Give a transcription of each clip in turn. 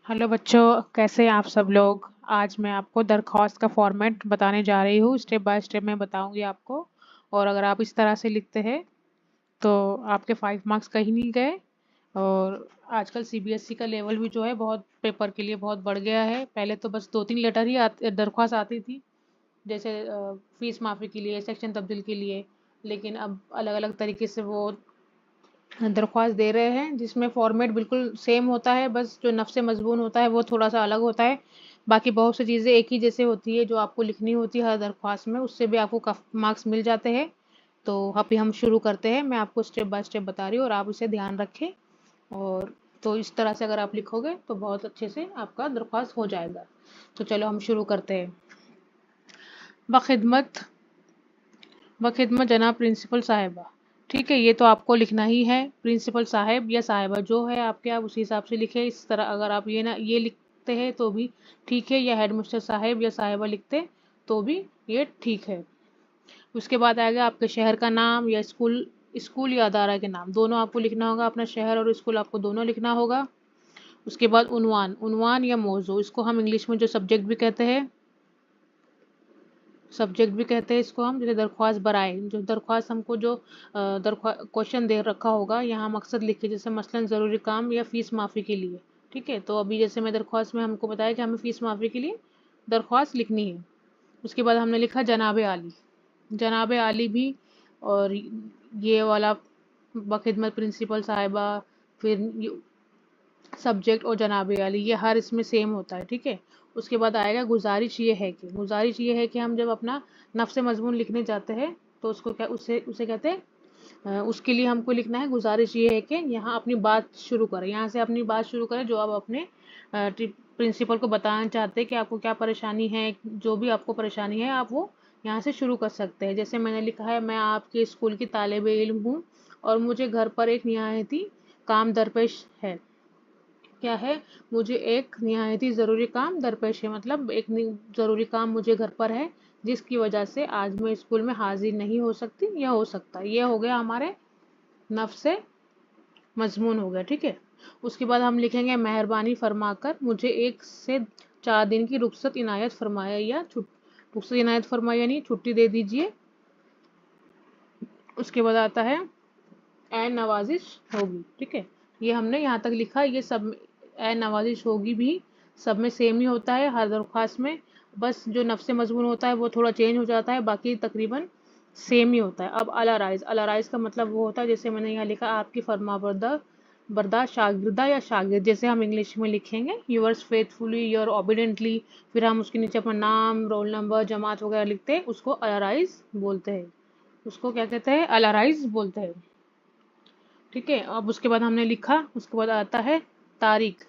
Hello बच्चों, कैसे हैं आप सब लोग। आज मैं आपको दरख्वास्त का फॉर्मेट बताने जा रही हूँ। स्टेप बाय स्टेप मैं बताऊंगी आपको। और अगर आप इस तरह से लिखते हैं तो आपके 5 मार्क्स कहीं नहीं गए। और आजकल सीबीएसई का लेवल भी जो है बहुत पेपर के लिए बहुत बढ़ गया है। पहले तो बस 2-3 लेटर ही दरख्वास्त आती थी, जैसे फीस माफ़ी के लिए, सेक्शन तब्दील के लिए। लेकिन अब अलग अलग तरीके से वो दरख्वास्त दे रहे हैं, जिसमें फॉर्मेट बिल्कुल सेम होता है, बस जो नफ्स मज़मून होता है वो थोड़ा सा अलग होता है। बाकी बहुत सी चीज़ें एक ही जैसे होती है जो आपको लिखनी होती है हर दरख्वास्त में, उससे भी आपको मार्क्स मिल जाते हैं। तो अभी हम शुरू करते हैं। मैं आपको स्टेप बाय स्टेप बता रही हूँ और आप इसे ध्यान रखें। और तो इस तरह से अगर आप लिखोगे तो बहुत अच्छे से आपका दरख्वास्त हो जाएगा। तो चलो हम शुरू करते हैं। बखिदमत बखिदमत जनाब प्रिंसिपल साहिबा। ठीक है, ये तो आपको लिखना ही है। प्रिंसिपल साहिब या साहिबा जो है आपके, आप उसी हिसाब से लिखे। इस तरह अगर आप ये लिखते हैं तो भी ठीक है, या हेडमास्टर साहिब या साहिबा लिखते तो भी ये ठीक है। उसके बाद आएगा आपके शहर का नाम या स्कूल स्कूल या अदारा के नाम, दोनों आपको लिखना होगा। अपना शहर और स्कूल आपको दोनों लिखना होगा। उसके बाद उन्वान उन्वान या मौजू, इसको हम इंग्लिश में जो सब्जेक्ट भी कहते हैं, सब्जेक्ट भी कहते हैं इसको हम। जैसे दरख्वास्त बराए, जो दरख्वास्त हमको जो क्वेश्चन दे रखा होगा, यहाँ मकसद लिखे, जैसे मसलन ज़रूरी काम या फ़ीस माफ़ी के लिए। ठीक है, तो अभी जैसे मैं दरख्वास्त में हमको बताया कि हमें फ़ीस माफ़ी के लिए दरख्वास्त लिखनी है। उसके बाद हमने लिखा जनाब आली। जनाब आली भी, और ये वाला बखिदमत प्रिंसिपल साहिबा, फिर सब्जेक्ट और जनाब आली, ये हर इसमें सेम होता है। ठीक है। उसके बाद आएगा गुजारिश ये है कि, गुजारिश ये है कि हम जब अपना नफ्स मजमून लिखने जाते हैं तो उसको क्या उसे उसे कहते हैं, उसके लिए हमको लिखना है गुजारिश ये है कि यहाँ अपनी बात शुरू करें, यहाँ से अपनी बात शुरू करें जो आप अपने प्रिंसिपल को बताना चाहते हैं कि आपको क्या परेशानी है। जो भी आपको परेशानी है आप वो यहाँ से शुरू कर सकते हैं। जैसे मैंने लिखा है, मैं आपके स्कूल की तालिब इल्म हूँ और मुझे घर पर एक निहायती काम दरपेश है। क्या है, मुझे एक निहायती ज़रूरी काम दरपेश है, मतलब एक ज़रूरी काम मुझे घर पर है, जिसकी वजह से आज मैं स्कूल में हाजिर नहीं हो सकती या हो सकता है। ये हो गया हमारे नफ्स मजमून हो गया। ठीक है। उसके बाद हम लिखेंगे, मेहरबानी फरमाकर मुझे 1 से 4 दिन की रुख्सत इनायत फरमाया या रुख्सत इनायत फरमाया यानी छुट्टी दे दीजिए। उसके बाद आता है ए नवाजिश होगी। ठीक है, ये हमने यहाँ तक लिखा। ये सब ए नवाजिश होगी भी सब में सेम ही होता है हर दरख्वास्त में, बस जो नफ्स मजमून होता है वो थोड़ा चेंज हो जाता है, बाकी तकरीबन सेम ही होता है। अब अला राइज का मतलब वो होता है, जैसे मैंने यहाँ लिखा, आपकी बर्दार शागिर्दा या शागिर्द, जैसे हम इंग्लिश में लिखेंगे यूअर्स फेथफुली, योर ओबीडेंटली, फिर हम उसके नीचे अपना नाम, रोल नंबर, जमात वगैरह लिखते हैं, उसको अला बोलते हैं। उसको क्या कहते हैं, अला बोलते हैं। ठीक है। अब उसके बाद हमने लिखा, उसके बाद आता है तारीख।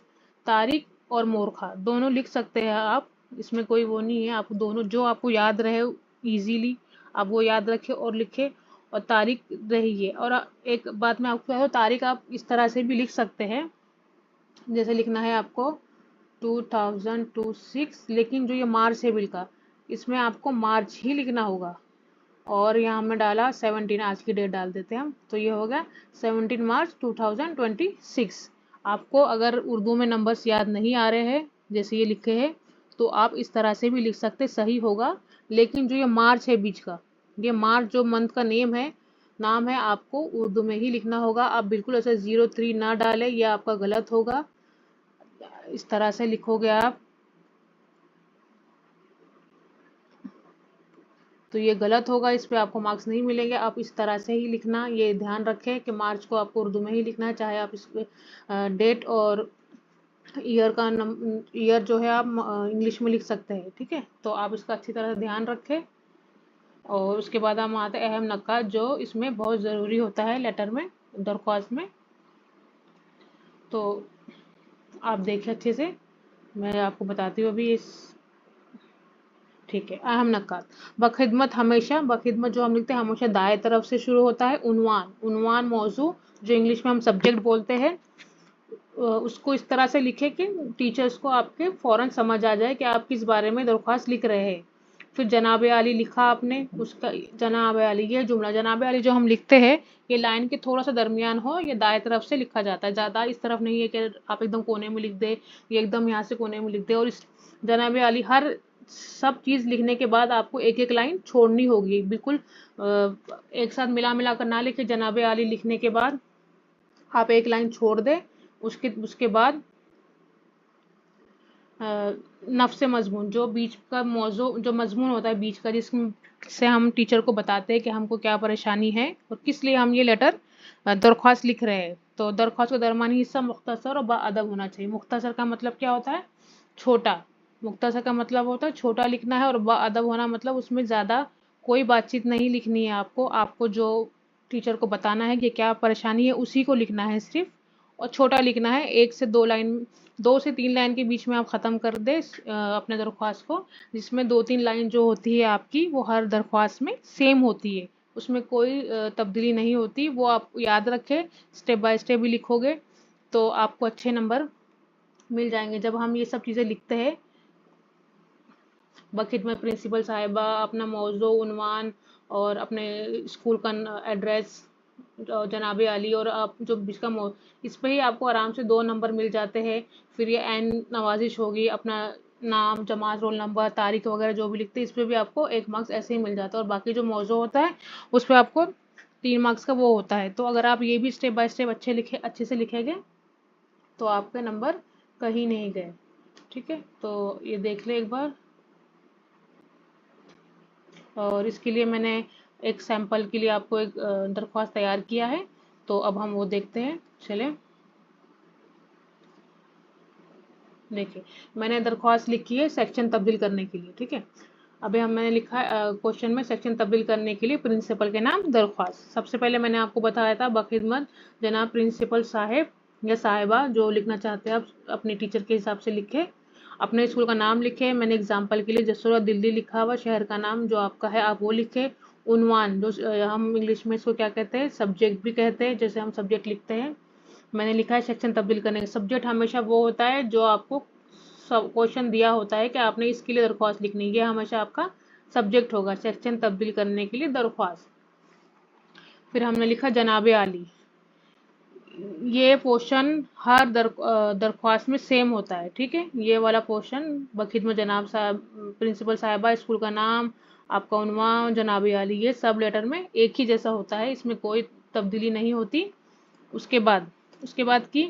तारीख और मोरखा दोनों लिख सकते हैं आप, इसमें कोई वो नहीं है। आप दोनों जो आपको याद रहे इजीली आप वो याद रखे और लिखे, और तारीख रही है। और एक बात मैं आपको कह दूं, तारीख आप इस तरह से भी लिख सकते हैं, जैसे लिखना है आपको 2026, लेकिन जो ये मार्च है बिल का, इसमें आपको मार्च ही लिखना होगा। और यहाँ हमने डाला 17, आज की डेट डाल देते हैं हम, तो ये हो गया 17 मार्च 2026। आपको अगर उर्दू में नंबर्स याद नहीं आ रहे हैं जैसे ये लिखे हैं, तो आप इस तरह से भी लिख सकते, सही होगा। लेकिन जो ये मार्च है बीच का, ये मार्च जो मंथ का नाम है, आपको उर्दू में ही लिखना होगा। आप बिल्कुल ऐसे 03 ना डालें, ये आपका गलत होगा। इस तरह से लिखोगे आप तो ये गलत होगा, इस पे आपको मार्क्स नहीं मिलेंगे। आप इस तरह से ही लिखना, ये ध्यान रखें कि मार्च को आपको उर्दू में ही लिखना है, चाहे आप इस पे डेट और ईयर जो है आप इंग्लिश में लिख सकते हैं। ठीक है, तो आप इसका अच्छी तरह से ध्यान रखें। और उसके बाद हम आते हैं अहम नक्कात, जो इसमें बहुत ज़रूरी होता है लेटर में, दरख्वास्त में। तो आप देखें अच्छे से, मैं आपको बताती हूँ अभी इस। ठीक है, अहम नक्कात। बखिदमत जो हम लिखते हैं हमेशा दाएं तरफ से शुरू होता है। उन्वान मौजू, जो इंग्लिश में हम सब्जेक्ट बोलते हैं, उसको इस तरह से लिखें कि टीचर्स को आपके फ़ौरन समझ आ जाए कि आप किस बारे में दरख्वास्त लिख रहे हैं। फिर जनाब आली लिखा आपने, उसका जनाब आली, ये जुमला जनाब आली जो हम लिखते हैं ये लाइन के थोड़ा सा दरमियान हो, ये दाएं तरफ से लिखा जाता है, ज़्यादा इस तरफ नहीं है कि आप एकदम कोने में लिख दे, ये एकदम यहाँ से कोने में लिख दे। और इस जनाब आली हर सब चीज़ लिखने के बाद आपको एक एक लाइन छोड़नी होगी, बिल्कुल एक साथ मिला कर ना लिखे। जनाब आली लिखने के बाद आप एक लाइन छोड़ दें, उसके बाद नफ्स मजमून, जो बीच का मौजू, जो मजमून होता है बीच का, जिससे हम टीचर को बताते हैं कि हमको क्या परेशानी है और किस लिए हम ये लेटर दरख्वास्त लिख रहे हैं। तो दरख्वास्त का दरमियानी हिस्सा मुख्तसर और बाअदब होना चाहिए। मुख्तसर का मतलब क्या होता है? छोटा। मुख्तसर का मतलब होता है छोटा लिखना है, और बाअदब होना मतलब उसमें ज़्यादा कोई बातचीत नहीं लिखनी है आपको। आपको जो टीचर को बताना है कि क्या परेशानी है उसी को लिखना है सिर्फ, और छोटा लिखना है। 1 से 2 लाइन, 2 से 3 लाइन के बीच में आप ख़त्म कर दें अपने दरख्वास्त को, जिसमें 2-3 लाइन जो होती है आपकी वो हर दरख्वास्त में सेम होती है, उसमें कोई तब्दीली नहीं होती। वो आप याद रखें, स्टेप बाय स्टेप भी लिखोगे तो आपको अच्छे नंबर मिल जाएंगे। जब हम ये सब चीज़ें लिखते हैं बकेट में, प्रिंसिपल साहिबा, अपना मौजू, उन्वान और अपने स्कूल का एड्रेस, जनाब आली, और आप जो इसका इस पे ही आपको आराम से 2 नंबर मिल जाते हैं। फिर ये एन नवाजिश होगी, अपना नाम, जमात, रोल नंबर, तारीख वगैरह जो भी लिखते हैं, इस पे भी आपको 1 मार्क्स ऐसे ही मिल जाता है। और बाकी जो मौजू होता है उस पर आपको 3 मार्क्स का वो होता है। तो अगर आप ये भी स्टेप बाय स्टेप अच्छे से लिखेंगे तो आपके नंबर कहीं नहीं गए। ठीक है, तो ये देख ले एक बार। और इसके लिए मैंने एक सैंपल के लिए आपको एक दरख्वास्त तैयार किया है, तो अब हम वो देखते हैं। चलें, देखिए मैंने दरख्वास्त लिखी है सेक्शन तब्दील करने के लिए। ठीक है, अभी मैंने लिखा है क्वेश्चन में, सेक्शन तब्दील करने के लिए प्रिंसिपल के नाम दरख्वास्त। सबसे पहले मैंने आपको बताया था बखिदमत जनाब प्रिंसिपल साहेब या साहिबा, जो लिखना चाहते हैं आप अपने टीचर के हिसाब से लिखे। अपने स्कूल का नाम लिखे, मैंने एग्जाम्पल के लिए जसोरा दिल्ली लिखा हुआ, शहर का नाम जो आपका है आप वो लिखे। उन्वान, जो हम इंग्लिश में इसको क्या कहते हैं, सब्जेक्ट भी कहते हैं, जैसे हम सब्जेक्ट लिखते हैं। मैंने लिखा है सेक्शन तब्दील करने का। सब्जेक्ट हमेशा वो होता है जो आपको सब क्वेश्चन दिया होता है कि आपने इसके लिए दरख्वास्त लिखनी है, ये हमेशा आपका सब्जेक्ट होगा, सेक्शन तब्दील करने के लिए दरख्वास्त। फिर हमने लिखा जनाब आली, ये पोर्शन हर दरख्वास्त में सेम होता है। ठीक है, ये वाला पोर्शन बखिदमत जनाब साहब, प्रिंसिपल साहिबा, स्कूल का नाम, आपका उन्वान, जनाब आली, ये सब लेटर में एक ही जैसा होता है, इसमें कोई तब्दीली नहीं होती। उसके बाद की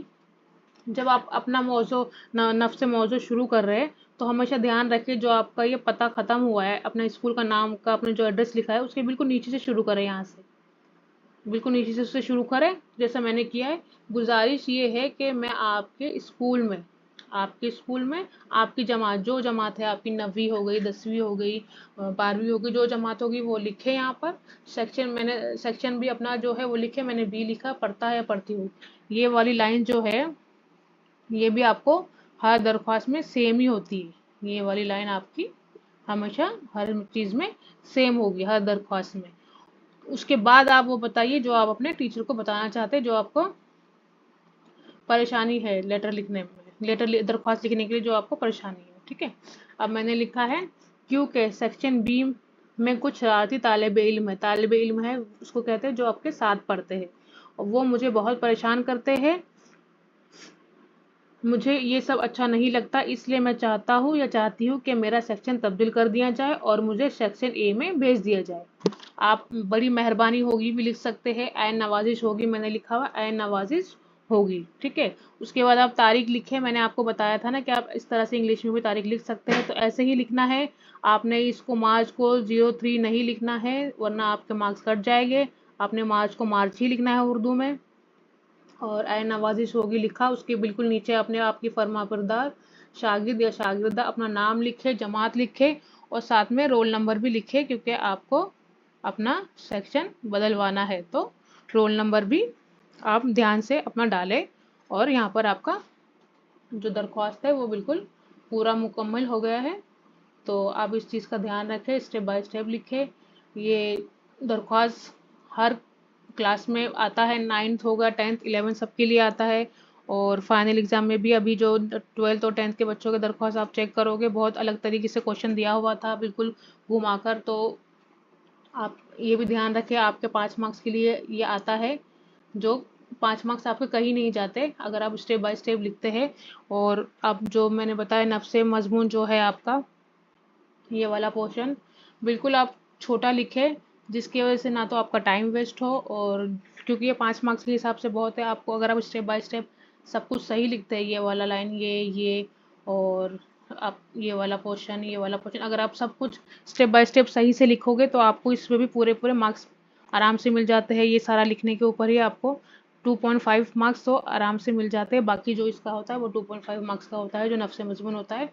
जब आप अपना मौजू नफ्स मौजू शुरू कर रहे हैं तो हमेशा ध्यान रखें जो आपका ये पता ख़त्म हुआ है, अपने स्कूल का नाम का, अपने जो एड्रेस लिखा है उसके बिल्कुल नीचे से शुरू करें, यहाँ से बिल्कुल नीचे से उससे शुरू करें जैसा मैंने किया है। गुजारिश ये है कि मैं आपके स्कूल में आपकी जमात, जो जमात है आपकी, 9वीं हो गई, 10वीं हो गई, 12वीं हो गई, जो जमात होगी वो लिखे यहाँ पर। सेक्शन भी अपना जो है वो लिखे, मैंने बी लिखा, पढ़ता है या पढ़ती हूँ। ये वाली लाइन जो है ये भी आपको हर दरख्वास्त में सेम ही होती है। ये वाली लाइन आपकी हमेशा हर चीज़ में सेम होगी, हर दरख्वास्त में। उसके बाद आप वो बताइए जो आप अपने टीचर को बताना चाहते हैं, जो आपको परेशानी है लेटर लिखने में, दरख्वास्त लिखने के लिए जो आपको परेशानी है। ठीक है, अब मैंने लिखा है क्योंकि सेक्शन बी में कुछ शरारती तालिब इल्म है, उसको कहते हैं जो आपके साथ पढ़ते हैं, और वो मुझे बहुत परेशान करते हैं। मुझे ये सब अच्छा नहीं लगता, इसलिए मैं चाहती हूँ कि मेरा सेक्शन तब्दील कर दिया जाए और मुझे सेक्शन ए में भेज दिया जाए। आप बड़ी मेहरबानी होगी भी लिख सकते हैं, ऐन नवाजिश होगी, मैंने लिखा हुआ ऐन नवाजिश होगी। ठीक है, उसके बाद आप तारीख लिखें। मैंने आपको बताया था ना कि आप इस तरह से इंग्लिश में भी तारीख लिख सकते हैं, तो ऐसे ही लिखना है। आपने इसको मार्च को 03 नहीं लिखना है, वरना आपके मार्क्स कट जाएंगे। आपने मार्च को मार्च ही लिखना है उर्दू में। और ऐन नवाजिश होगी लिखा, उसके बिल्कुल नीचे अपने आपकी फरमाबरदार शागिर्द या शागिर्दा अपना नाम लिखे, जमात लिखे, और साथ में रोल नंबर भी लिखे, क्योंकि आपको अपना सेक्शन बदलवाना है, तो रोल नंबर भी आप ध्यान से अपना डालें। और यहाँ पर आपका जो दरख्वास्त है वो बिल्कुल पूरा मुकम्मल हो गया है। तो आप इस चीज़ का ध्यान रखें, स्टेप बाय स्टेप लिखें। ये दरख्वास्त हर क्लास में आता है, 9th होगा, 10th 11th सबके लिए आता है। और फाइनल एग्ज़ाम में भी अभी जो 12th और 10th के बच्चों के दरख्वास्त आप चेक करोगे, बहुत अलग तरीके से क्वेश्चन दिया हुआ था, बिल्कुल घुमाकर। तो आप ये भी ध्यान रखें, आपके 5 मार्क्स के लिए ये आता है, जो 5 मार्क्स आपके कहीं नहीं जाते अगर आप स्टेप बाय स्टेप लिखते हैं। और अब जो मैंने बताया नफ्से मज़मून जो है आपका, ये वाला पोर्शन बिल्कुल आप छोटा लिखें, जिसकी वजह से ना तो आपका टाइम वेस्ट हो, और क्योंकि ये 5 मार्क्स के हिसाब से बहुत है आपको, अगर आप स्टेप बाय स्टेप सब कुछ सही लिखते हैं, ये वाला लाइन, ये और आप ये वाला पोर्शन अगर आप सब कुछ स्टेप बाय स्टेप सही से लिखोगे तो आपको इसमें भी पूरे पूरे मार्क्स आराम से मिल जाते हैं। ये सारा लिखने के ऊपर ही आपको 2.5 मार्क्स तो आराम से मिल जाते हैं। बाकी जो इसका होता है वो 2.5 मार्क्स का होता है, जो नफ्स मजमून होता है।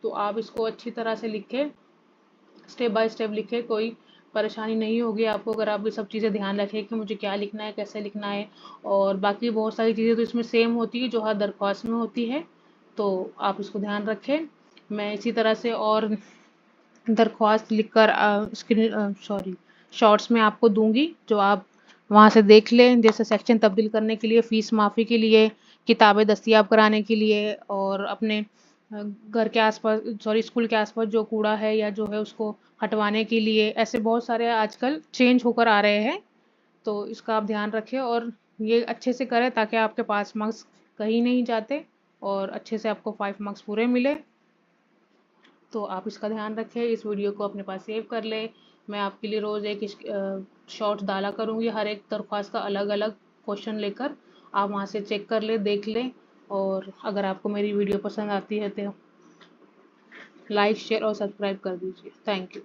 तो आप इसको अच्छी तरह से लिखें, स्टेप बाय स्टेप लिखे, कोई परेशानी नहीं होगी आपको अगर आप ये सब चीज़ें ध्यान रखें कि मुझे क्या लिखना है, कैसे लिखना है। और बाकी बहुत सारी चीज़ें तो इसमें सेम होती है जो हर दरख्वास्त में होती है, तो आप इसको ध्यान रखें। मैं इसी तरह से और दरख्वास्त लिखकर स्क्रीन सॉरी शॉर्ट्स में आपको दूंगी, जो आप वहाँ से देख लें, जैसे सेक्शन तब्दील करने के लिए, फ़ीस माफ़ी के लिए, किताबें दस्तियाब कराने के लिए, और अपने घर के आसपास स्कूल के आसपास जो कूड़ा है या जो है उसको हटवाने के लिए। ऐसे बहुत सारे आजकल चेंज होकर आ रहे हैं, तो इसका आप ध्यान रखें और ये अच्छे से करें ताकि आपके 5 मार्क्स कहीं नहीं जाते और अच्छे से आपको 5 मार्क्स पूरे मिले। तो आप इसका ध्यान रखें, इस वीडियो को अपने पास सेव कर लें। मैं आपके लिए रोज़ एक शॉर्ट्स डाला करूँगी, हर एक दरख्वास्त का अलग अलग क्वेश्चन लेकर। आप वहाँ से चेक कर लें, देख लें, और अगर आपको मेरी वीडियो पसंद आती है तो लाइक शेयर और सब्सक्राइब कर दीजिए। Thank you.